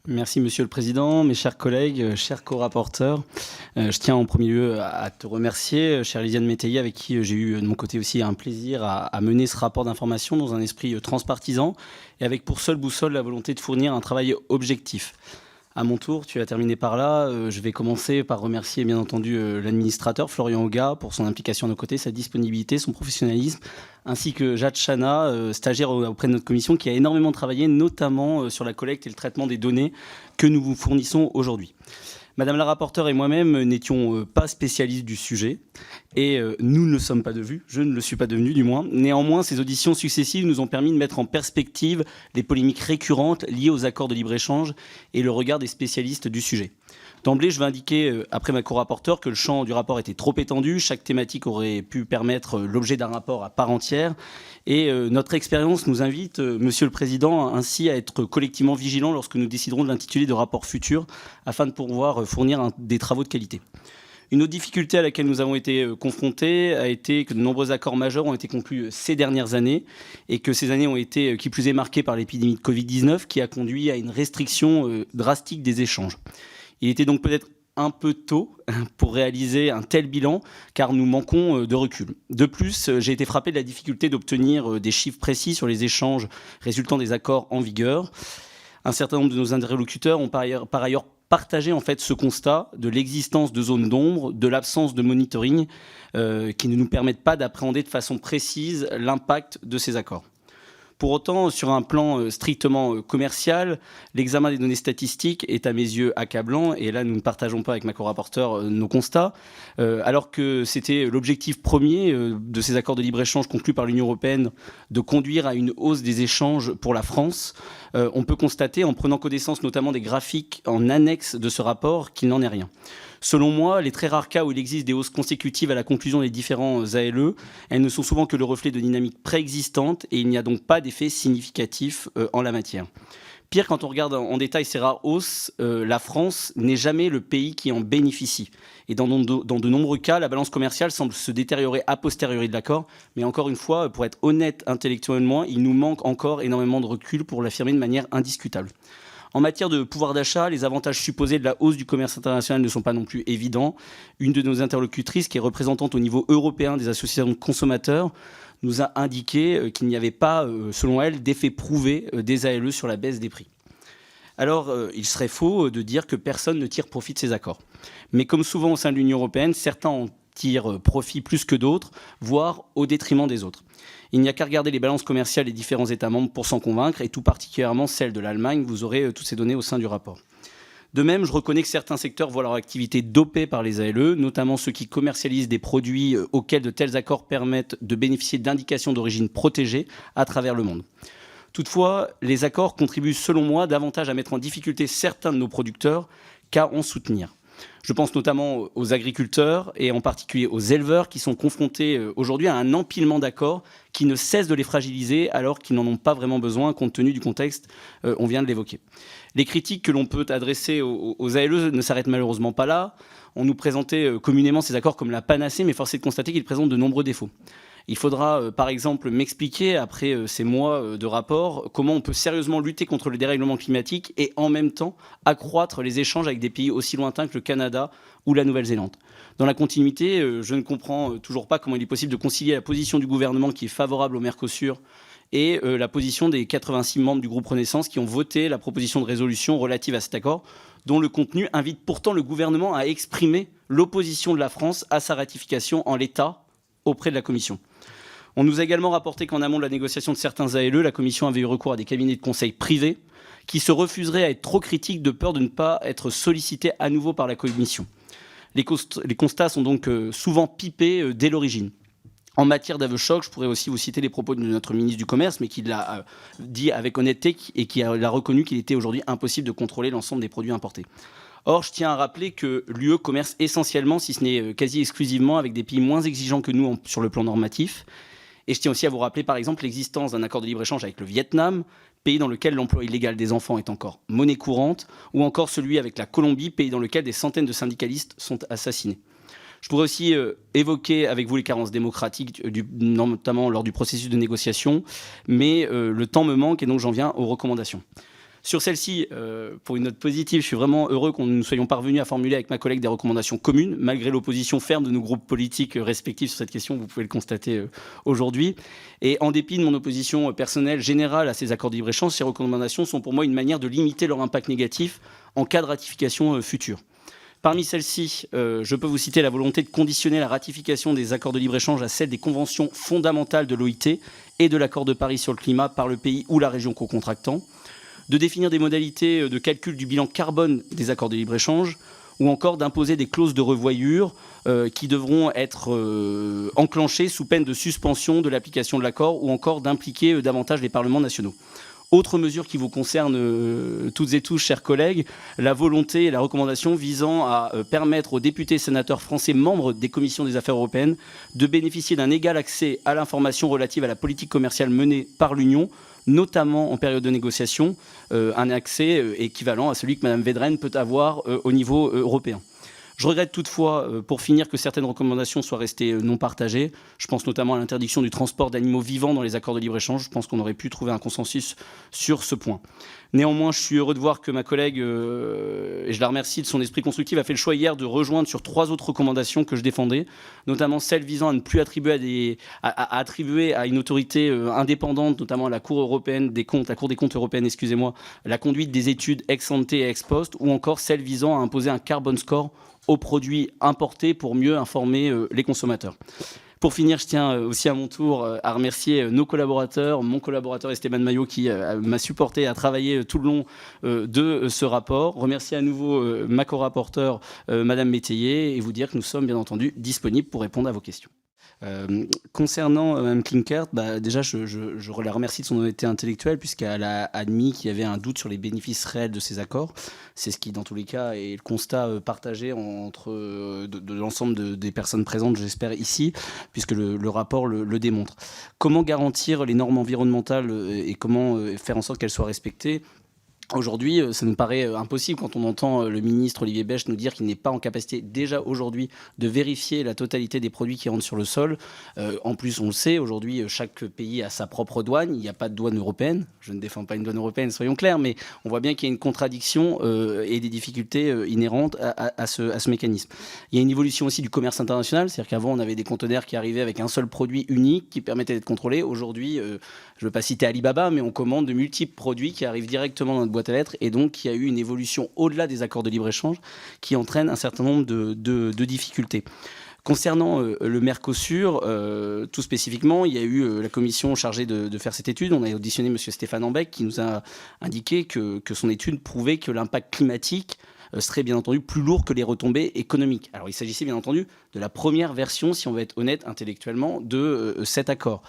Merci Monsieur le Président, mes chers collègues, chers co-rapporteurs. Je tiens en premier lieu à te remercier, chère Lisiane Métayer, avec qui j'ai eu de mon côté aussi un plaisir à mener ce rapport d'information dans un esprit transpartisan et avec pour seule boussole la volonté de fournir un travail objectif. À mon tour, tu as terminé par là. Je vais commencer par remercier bien entendu l'administrateur Florian Auga pour son implication à nos côtés, sa disponibilité, son professionnalisme, ainsi que Jade Chana, stagiaire auprès de notre commission, qui a énormément travaillé, notamment sur la collecte et le traitement des données que nous vous fournissons aujourd'hui. Madame la rapporteure et moi-même n'étions pas spécialistes du sujet et nous ne le sommes pas devenus, je ne le suis pas devenu du moins. Néanmoins, ces auditions successives nous ont permis de mettre en perspective les polémiques récurrentes liées aux accords de libre-échange et le regard des spécialistes du sujet. D'emblée, je vais indiquer, après ma co-rapporteure, que le champ du rapport était trop étendu. Chaque thématique aurait pu permettre l'objet d'un rapport à part entière. Et notre expérience nous invite, Monsieur le Président, ainsi à être collectivement vigilants lorsque nous déciderons de l'intitulé de rapport futur, afin de pouvoir fournir des travaux de qualité. Une autre difficulté à laquelle nous avons été confrontés a été que de nombreux accords majeurs ont été conclus ces dernières années et que ces années ont été, qui plus est, marquées par l'épidémie de Covid-19 qui a conduit à une restriction drastique des échanges. Il était donc peut-être un peu tôt pour réaliser un tel bilan, car nous manquons de recul. De plus, j'ai été frappé de la difficulté d'obtenir des chiffres précis sur les échanges résultant des accords en vigueur. Un certain nombre de nos interlocuteurs ont par ailleurs partagé en fait ce constat de l'existence de zones d'ombre, de l'absence de monitoring qui ne nous permettent pas d'appréhender de façon précise l'impact de ces accords. Pour autant, sur un plan strictement commercial, l'examen des données statistiques est à mes yeux accablant, et là nous ne partageons pas avec ma co-rapporteure nos constats, alors que c'était l'objectif premier de ces accords de libre-échange conclus par l'Union européenne de conduire à une hausse des échanges pour la France. On peut constater, en prenant connaissance notamment des graphiques en annexe de ce rapport, qu'il n'en est rien. Selon moi, les très rares cas où il existe des hausses consécutives à la conclusion des différents ALE, elles ne sont souvent que le reflet de dynamiques préexistantes et il n'y a donc pas d'effet significatif en la matière. Pire, quand on regarde en détail ces rares hausses, la France n'est jamais le pays qui en bénéficie. Et dans de nombreux cas, la balance commerciale semble se détériorer a posteriori de l'accord. Mais encore une fois, pour être honnête intellectuellement, il nous manque encore énormément de recul pour l'affirmer de manière indiscutable. En matière de pouvoir d'achat, les avantages supposés de la hausse du commerce international ne sont pas non plus évidents. Une de nos interlocutrices, qui est représentante au niveau européen des associations de consommateurs, nous a indiqué qu'il n'y avait pas, selon elle, d'effet prouvé des ALE sur la baisse des prix. Alors, il serait faux de dire que personne ne tire profit de ces accords. Mais comme souvent au sein de l'Union européenne, certains en tirent profit plus que d'autres, voire au détriment des autres. Il n'y a qu'à regarder les balances commerciales des différents États membres pour s'en convaincre, et tout particulièrement celle de l'Allemagne. Vous aurez toutes ces données au sein du rapport. De même, je reconnais que certains secteurs voient leur activité dopée par les ALE, notamment ceux qui commercialisent des produits auxquels de tels accords permettent de bénéficier d'indications d'origine protégées à travers le monde. Toutefois, les accords contribuent selon moi davantage à mettre en difficulté certains de nos producteurs qu'à en soutenir. Je pense notamment aux agriculteurs et en particulier aux éleveurs qui sont confrontés aujourd'hui à un empilement d'accords qui ne cesse de les fragiliser alors qu'ils n'en ont pas vraiment besoin compte tenu du contexte, on vient de l'évoquer. Les critiques que l'on peut adresser aux ALE ne s'arrêtent malheureusement pas là. On nous présentait communément ces accords comme la panacée, mais force est de constater qu'ils présentent de nombreux défauts. Il faudra, par exemple, m'expliquer, après ces mois de rapport, comment on peut sérieusement lutter contre le dérèglement climatique et en même temps accroître les échanges avec des pays aussi lointains que le Canada ou la Nouvelle-Zélande. Dans la continuité, je ne comprends toujours pas comment il est possible de concilier la position du gouvernement qui est favorable au Mercosur et la position des 86 membres du groupe Renaissance qui ont voté la proposition de résolution relative à cet accord, dont le contenu invite pourtant le gouvernement à exprimer l'opposition de la France à sa ratification en l'état auprès de la Commission. On nous a également rapporté qu'en amont de la négociation de certains ALE, la Commission avait eu recours à des cabinets de conseil privés qui se refuseraient à être trop critiques de peur de ne pas être sollicités à nouveau par la Commission. Les constats sont donc souvent pipés dès l'origine. En matière d'aveu choc, je pourrais aussi vous citer les propos de notre ministre du Commerce, mais qui l'a dit avec honnêteté et qui a reconnu qu'il était aujourd'hui impossible de contrôler l'ensemble des produits importés. Or, je tiens à rappeler que l'UE commerce essentiellement, si ce n'est quasi exclusivement, avec des pays moins exigeants que nous sur le plan normatif. Et je tiens aussi à vous rappeler, par exemple, l'existence d'un accord de libre-échange avec le Vietnam, pays dans lequel l'emploi illégal des enfants est encore monnaie courante, ou encore celui avec la Colombie, pays dans lequel des centaines de syndicalistes sont assassinés. Je pourrais aussi évoquer avec vous les carences démocratiques, notamment lors du processus de négociation, mais le temps me manque et donc j'en viens aux recommandations. Sur celle-ci, pour une note positive, je suis vraiment heureux que nous soyons parvenus à formuler avec ma collègue des recommandations communes, malgré l'opposition ferme de nos groupes politiques respectifs sur cette question, vous pouvez le constater aujourd'hui. Et en dépit de mon opposition personnelle générale à ces accords de libre-échange, ces recommandations sont pour moi une manière de limiter leur impact négatif en cas de ratification future. Parmi celles-ci, je peux vous citer la volonté de conditionner la ratification des accords de libre-échange à celle des conventions fondamentales de l'OIT et de l'accord de Paris sur le climat par le pays ou la région co-contractant, de définir des modalités de calcul du bilan carbone des accords de libre-échange, ou encore d'imposer des clauses de revoyure qui devront être enclenchées sous peine de suspension de l'application de l'accord, ou encore d'impliquer davantage les parlements nationaux. Autre mesure qui vous concerne toutes et tous, chers collègues, la volonté et la recommandation visant à permettre aux députés et sénateurs français membres des commissions des affaires européennes de bénéficier d'un égal accès à l'information relative à la politique commerciale menée par l'Union, notamment en période de négociation, un accès équivalent à celui que Mme Védrine peut avoir au niveau européen. Je regrette toutefois, pour finir, que certaines recommandations soient restées non partagées. Je pense notamment à l'interdiction du transport d'animaux vivants dans les accords de libre-échange. Je pense qu'on aurait pu trouver un consensus sur ce point. Néanmoins, je suis heureux de voir que ma collègue, et je la remercie de son esprit constructif, a fait le choix hier de rejoindre sur 3 autres recommandations que je défendais, notamment celle visant à ne plus attribuer à attribuer à une autorité indépendante, notamment à la Cour européenne des comptes, la Cour des comptes européenne, excusez-moi, la conduite des études ex ante et ex post, ou encore celle visant à imposer un carbon score aux produits importés pour mieux informer les consommateurs. Pour finir, je tiens aussi à mon tour à remercier nos collaborateurs, mon collaborateur Esteban Maillot qui m'a supporté à travailler tout le long de ce rapport. Remercier à nouveau ma co-rapporteure Madame Métayer et vous dire que nous sommes bien entendu disponibles pour répondre à vos questions. Concernant Mme Klinkert, déjà je la remercie de son honnêteté intellectuelle puisqu'elle a admis qu'il y avait un doute sur les bénéfices réels de ces accords. C'est ce qui dans tous les cas est le constat partagé entre de l'ensemble des personnes présentes, j'espère ici, puisque le rapport le démontre. Comment garantir les normes environnementales et comment faire en sorte qu'elles soient respectées ? Aujourd'hui, ça nous paraît impossible quand on entend le ministre Olivier Becht nous dire qu'il n'est pas en capacité déjà aujourd'hui de vérifier la totalité des produits qui rentrent sur le sol. En plus, on le sait, aujourd'hui, chaque pays a sa propre douane. Il n'y a pas de douane européenne. Je ne défends pas une douane européenne, soyons clairs, mais on voit bien qu'il y a une contradiction et des difficultés inhérentes à ce mécanisme. Il y a une évolution aussi du commerce international, c'est-à-dire qu'avant, on avait des conteneurs qui arrivaient avec un seul produit unique qui permettait d'être contrôlé. Aujourd'hui, je ne veux pas citer Alibaba, mais on commande de multiples produits qui arrivent directement dans notre boîte à lettres, et donc il y a eu une évolution au-delà des accords de libre-échange qui entraîne un certain nombre de difficultés. Concernant le Mercosur, tout spécifiquement, il y a eu la commission chargée de faire cette étude. On a auditionné M. Stéphane Ambec qui nous a indiqué que son étude prouvait que l'impact climatique serait bien entendu plus lourd que les retombées économiques. Alors il s'agissait bien entendu de la première version, si on veut être honnête intellectuellement, de cet accord.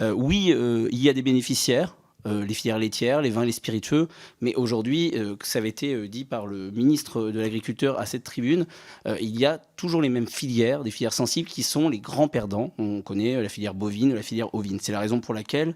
Oui, il y a des bénéficiaires. Les filières laitières, les vins, les spiritueux. Mais aujourd'hui, ça avait été dit par le ministre de l'Agriculture à cette tribune, il y a toujours les mêmes filières, des filières sensibles qui sont les grands perdants. On connaît la filière bovine, la filière ovine. C'est la raison pour laquelle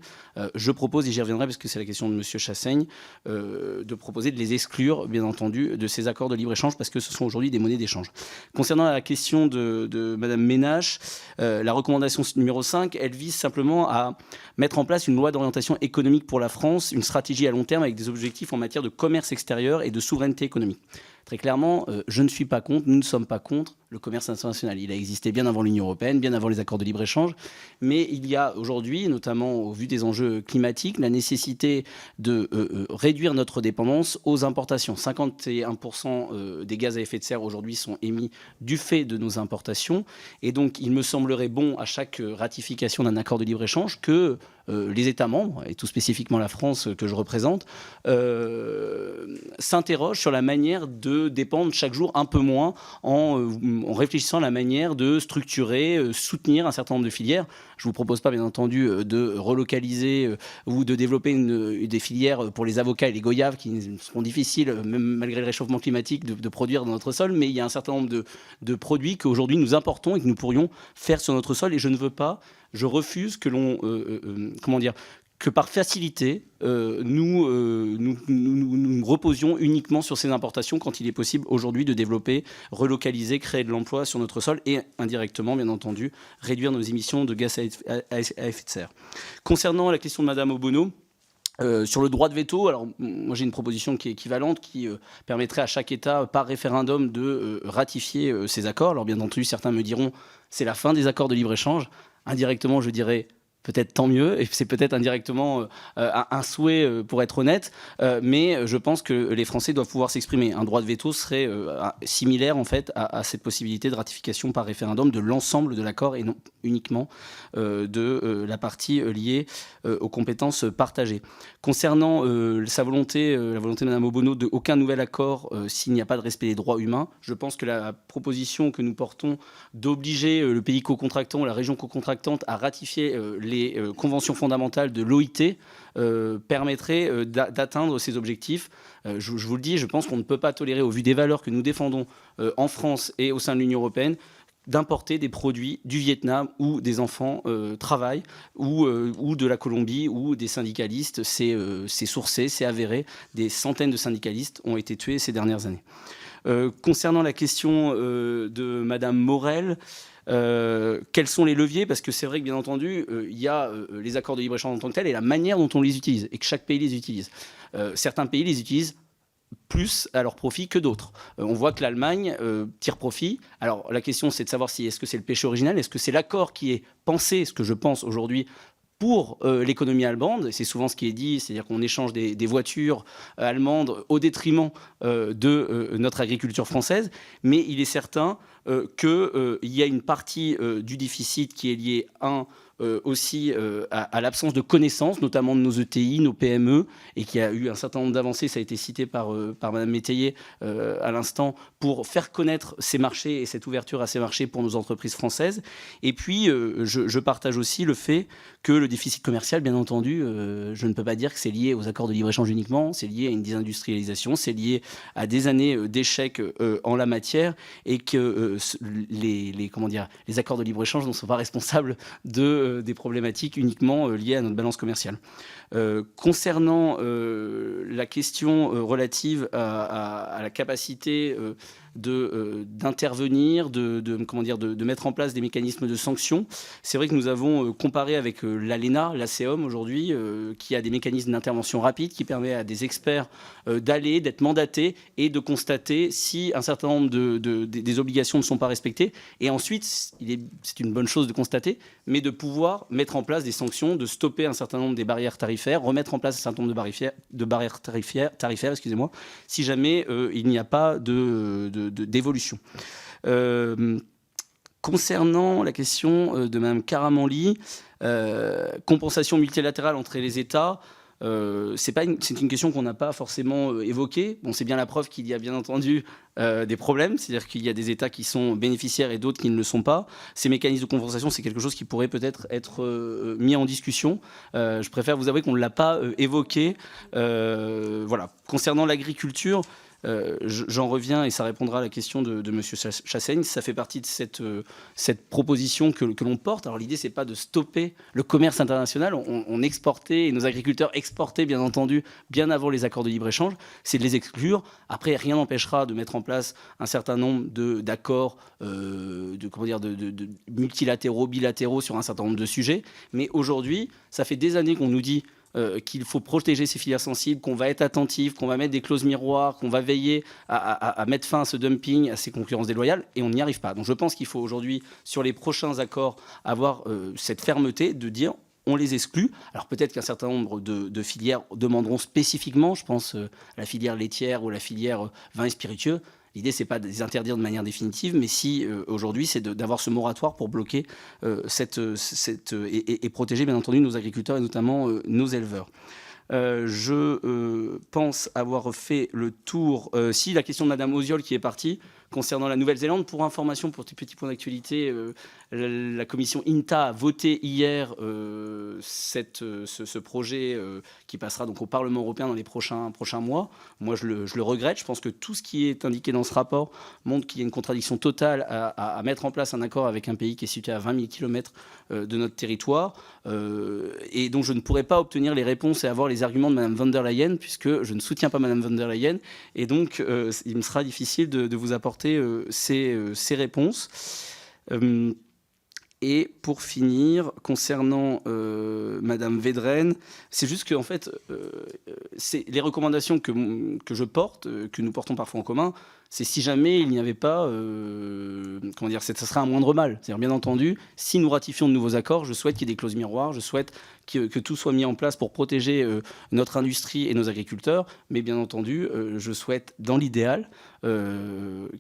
je propose, et j'y reviendrai parce que c'est la question de M. Chassaigne, de proposer de les exclure, bien entendu, de ces accords de libre-échange parce que ce sont aujourd'hui des monnaies d'échange. Concernant la question de Mme Ménache, la recommandation numéro 5, elle vise simplement à mettre en place une loi d'orientation économique pour la France, une stratégie à long terme avec des objectifs en matière de commerce extérieur et de souveraineté économique. Très clairement, je ne suis pas contre, nous ne sommes pas contre le commerce international. Il a existé bien avant l'Union européenne, bien avant les accords de libre-échange, mais il y a aujourd'hui, notamment au vu des enjeux climatiques, la nécessité de réduire notre dépendance aux importations. 51% des gaz à effet de serre aujourd'hui sont émis du fait de nos importations, et donc il me semblerait bon à chaque ratification d'un accord de libre-échange que les États membres, et tout spécifiquement la France que je représente, s'interrogent sur la manière de dépendre chaque jour un peu moins en réfléchissant à la manière de structurer, soutenir un certain nombre de filières. Je ne vous propose pas, bien entendu, de relocaliser ou de développer des filières pour les avocats et les goyaves qui seront difficiles, même malgré le réchauffement climatique, de produire dans notre sol. Mais il y a un certain nombre de produits qu'aujourd'hui nous importons et que nous pourrions faire sur notre sol. Et je ne veux pas, je refuse que l'on, que par facilité, nous reposions uniquement sur ces importations quand il est possible aujourd'hui de développer, relocaliser, créer de l'emploi sur notre sol et indirectement, bien entendu, réduire nos émissions de gaz à effet de serre. Concernant la question de Madame Obono, Sur le droit de veto, alors moi j'ai une proposition qui est équivalente, qui permettrait à chaque État, par référendum, de ratifier ces accords. Alors bien entendu, certains me diront c'est la fin des accords de libre-échange. Indirectement, je dirais peut-être tant mieux, et c'est peut-être indirectement un souhait, pour être honnête, mais je pense que les Français doivent pouvoir s'exprimer. Un droit de veto serait similaire en fait à cette possibilité de ratification par référendum de l'ensemble de l'accord et non uniquement de la partie liée aux compétences partagées. Concernant sa volonté, la volonté de Mme Obono de aucun nouvel accord s'il n'y a pas de respect des droits humains, je pense que la proposition que nous portons d'obliger le pays co-contractant, la région co-contractante à ratifier les conventions fondamentales de l'OIT permettrait d'atteindre ces objectifs. Je vous le dis, je pense qu'on ne peut pas tolérer, au vu des valeurs que nous défendons en France et au sein de l'Union européenne, d'importer des produits du Vietnam où des enfants travaillent, ou de la Colombie, où des syndicalistes, c'est sourcé, c'est avéré, des centaines de syndicalistes ont été tués ces dernières années. Concernant la question de Madame Morel, quels sont les leviers? Parce que c'est vrai que bien entendu, il y a les accords de libre-échange en tant que tels et la manière dont on les utilise, et que chaque pays les utilise. Certains pays les utilisent plus à leur profit que d'autres. On voit que l'Allemagne tire profit. Alors la question c'est de savoir si est-ce que c'est le péché originel, est-ce que c'est l'accord qui est pensé, ce que je pense aujourd'hui, pour l'économie allemande, c'est souvent ce qui est dit, c'est-à-dire qu'on échange des voitures allemandes au détriment de notre agriculture française, mais il est certain qu'il y a une partie du déficit qui est liée aussi à l'absence de connaissances, notamment de nos ETI, nos PME, et qui a eu un certain nombre d'avancées, ça a été cité par Mme Métayer à l'instant, pour faire connaître ces marchés et cette ouverture à ces marchés pour nos entreprises françaises. Et puis, je partage aussi le fait que le déficit commercial, bien entendu, je ne peux pas dire que c'est lié aux accords de libre-échange uniquement, c'est lié à une désindustrialisation, c'est lié à des années d'échecs en la matière, et que les accords de libre-échange ne sont pas responsables des problématiques uniquement liées à notre balance commerciale. Concernant la question relative à la capacité d'intervenir, de mettre en place des mécanismes de sanctions. C'est vrai que nous avons comparé avec l'ALENA, l'ACEOM aujourd'hui, qui a des mécanismes d'intervention rapide, qui permet à des experts d'être mandatés et de constater si un certain nombre des obligations ne sont pas respectées. Et ensuite, c'est une bonne chose de constater, mais de pouvoir mettre en place des sanctions, de stopper un certain nombre des barrières tarifaires, remettre en place un certain nombre de barrières tarifaires, excusez-moi, si jamais il n'y a pas d'évolution. Concernant la question de Mme Karamanli, compensation multilatérale entre les États, c'est une question qu'on n'a pas forcément évoquée. Bon, c'est bien la preuve qu'il y a bien entendu des problèmes, c'est-à-dire qu'il y a des États qui sont bénéficiaires et d'autres qui ne le sont pas. Ces mécanismes de compensation, c'est quelque chose qui pourrait peut-être être mis en discussion. Je préfère vous avouer qu'on ne l'a pas évoqué. Voilà. Concernant l'agriculture, j'en reviens, et ça répondra à la question de M. Chassaigne. Ça fait partie de cette proposition que l'on porte. Alors l'idée, c'est pas de stopper le commerce international. On exportait, et nos agriculteurs exportaient, bien entendu, bien avant les accords de libre-échange. C'est de les exclure. Après, rien n'empêchera de mettre en place un certain nombre d'accords de multilatéraux, bilatéraux sur un certain nombre de sujets. Mais aujourd'hui, ça fait des années qu'on nous dit qu'il faut protéger ces filières sensibles, qu'on va être attentif, qu'on va mettre des clauses miroirs, qu'on va veiller à mettre fin à ce dumping, à ces concurrences déloyales, et on n'y arrive pas. Donc je pense qu'il faut aujourd'hui, sur les prochains accords, avoir cette fermeté de dire on les exclut. Alors peut-être qu'un certain nombre de filières demanderont spécifiquement, je pense à la filière laitière ou la filière vin et spiritueux. L'idée, c'est pas de les interdire de manière définitive, mais si aujourd'hui, c'est d'avoir ce moratoire pour bloquer et protéger, bien entendu, nos agriculteurs et notamment nos éleveurs. Je pense avoir fait le tour. Si la question de Madame Oziol qui est partie concernant la Nouvelle-Zélande, pour information, pour tes petits points d'actualité, la commission INTA a voté hier ce projet qui passera donc au Parlement européen dans les prochains mois. Moi, je le regrette. Je pense que tout ce qui est indiqué dans ce rapport montre qu'il y a une contradiction totale à mettre en place un accord avec un pays qui est situé à 20 000 km de notre territoire. Et donc, je ne pourrais pas obtenir les réponses et avoir les arguments de Mme von der Leyen, puisque je ne soutiens pas Mme von der Leyen. Et donc, il me sera difficile de vous apporter ces réponses. Et pour finir, concernant Madame Védrenne, c'est juste que en fait, c'est les recommandations que je porte, que nous portons parfois en commun, c'est si jamais il n'y avait pas, comment dire, ça serait un moindre mal. C'est-à-dire, bien entendu, si nous ratifions de nouveaux accords, je souhaite qu'il y ait des clauses miroirs, je souhaite que tout soit mis en place pour protéger notre industrie et nos agriculteurs, mais bien entendu, je souhaite, dans l'idéal,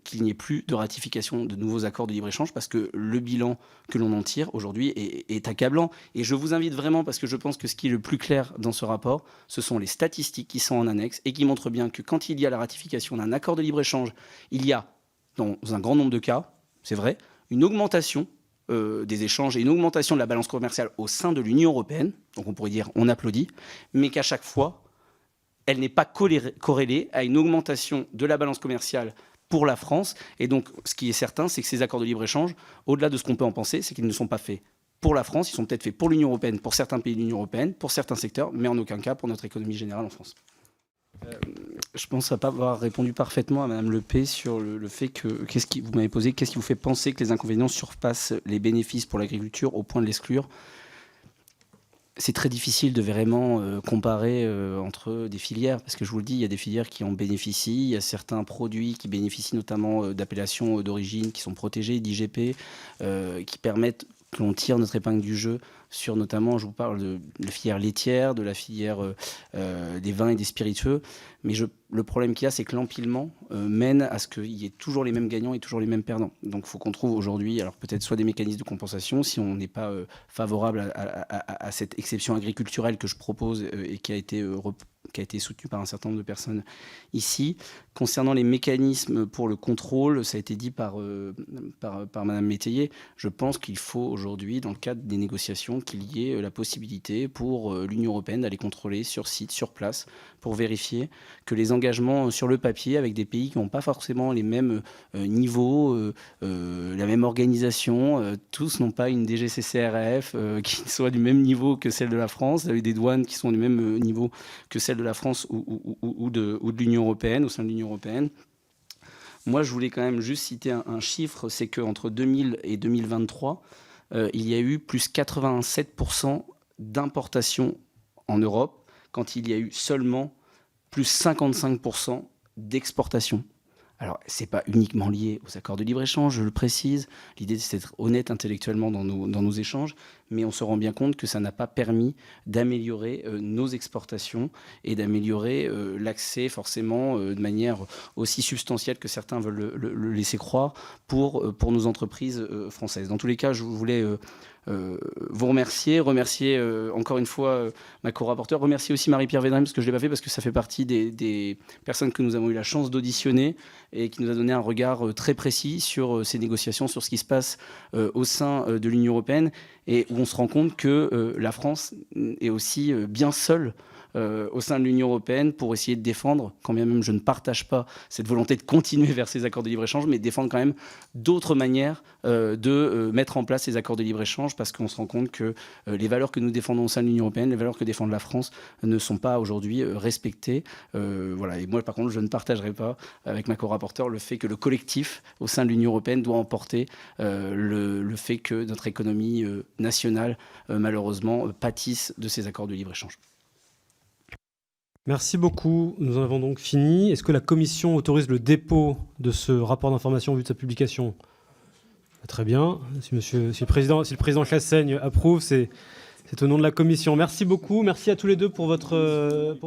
qu'il n'y ait plus de ratification de nouveaux accords de libre-échange, parce que le bilan que l'on en tire aujourd'hui est accablant. Et je vous invite vraiment, parce que je pense que ce qui est le plus clair dans ce rapport, ce sont les statistiques qui sont en annexe et qui montrent bien que quand il y a la ratification d'un accord de libre-échange, il y a, dans un grand nombre de cas, c'est vrai, une augmentation des échanges et une augmentation de la balance commerciale au sein de l'Union européenne. Donc on pourrait dire on applaudit, mais qu'à chaque fois, elle n'est pas corrélée à une augmentation de la balance commerciale pour la France. Et donc, ce qui est certain, c'est que ces accords de libre-échange, au-delà de ce qu'on peut en penser, c'est qu'ils ne sont pas faits pour la France, ils sont peut-être faits pour l'Union européenne, pour certains pays de l'Union européenne, pour certains secteurs, mais en aucun cas pour notre économie générale en France. Je pense à pas avoir répondu parfaitement à Madame Lepay sur le fait que, vous m'avez posé, qu'est-ce qui vous fait penser que les inconvénients surpassent les bénéfices pour l'agriculture au point de l'exclure ? C'est très difficile de vraiment comparer entre des filières, parce que je vous le dis, il y a des filières qui en bénéficient, il y a certains produits qui bénéficient notamment d'appellations d'origine qui sont protégées, d'IGP, qui permettent que l'on tire notre épingle du jeu sur notamment, je vous parle de la filière laitière, de la filière des vins et des spiritueux, mais le problème qu'il y a, c'est que l'empilement mène à ce qu'il y ait toujours les mêmes gagnants et toujours les mêmes perdants. Donc il faut qu'on trouve aujourd'hui, alors peut-être soit des mécanismes de compensation, si on n'est pas favorable à cette exception agriculturelle que je propose et qui a été soutenue par un certain nombre de personnes ici. Concernant les mécanismes pour le contrôle, ça a été dit par Madame Métayer, je pense qu'il faut aujourd'hui, dans le cadre des négociations, qu'il y ait la possibilité pour l'Union européenne d'aller contrôler sur site, sur place, pour vérifier que les engagements sur le papier avec des pays qui n'ont pas forcément les mêmes niveaux, la même organisation, tous n'ont pas une DGCCRF qui soit du même niveau que celle de la France, avec des douanes qui sont du même niveau que celle de la France ou de l'Union européenne, au sein de l'Union européenne. Moi, je voulais quand même juste citer un chiffre, c'est qu'entre 2000 et 2023, il y a eu plus 87% d'importation en Europe, quand il y a eu seulement plus 55% d'exportation. Alors, ce n'est pas uniquement lié aux accords de libre-échange, je le précise. L'idée, c'est d'être honnête intellectuellement dans nos échanges, mais on se rend bien compte que ça n'a pas permis d'améliorer nos exportations et d'améliorer l'accès, forcément, de manière aussi substantielle que certains veulent le laisser croire, pour nos entreprises françaises. Dans tous les cas, je voulais vous remercier encore une fois ma co-rapporteure, remercier aussi Marie-Pierre Védrenne, parce que je ne l'ai pas fait, parce que ça fait partie des personnes que nous avons eu la chance d'auditionner et qui nous a donné un regard très précis sur ces négociations, sur ce qui se passe au sein de l'Union européenne, et où on se rend compte que la France est aussi bien seule au sein de l'Union européenne pour essayer de défendre, quand bien même je ne partage pas cette volonté de continuer vers ces accords de libre-échange, mais de défendre quand même d'autres manières de mettre en place ces accords de libre-échange, parce qu'on se rend compte que les valeurs que nous défendons au sein de l'Union européenne, les valeurs que défend la France, ne sont pas aujourd'hui respectées. Voilà. Et moi, par contre, je ne partagerai pas avec ma co-rapporteure le fait que le collectif au sein de l'Union européenne doit emporter le fait que notre économie nationale, malheureusement, pâtisse de ces accords de libre-échange. Merci beaucoup. Nous en avons donc fini. Est-ce que la Commission autorise le dépôt de ce rapport d'information en vue de sa publication ? Très bien. Si le président Chassaigne approuve, c'est au nom de la Commission. Merci beaucoup. Merci à tous les deux pour votre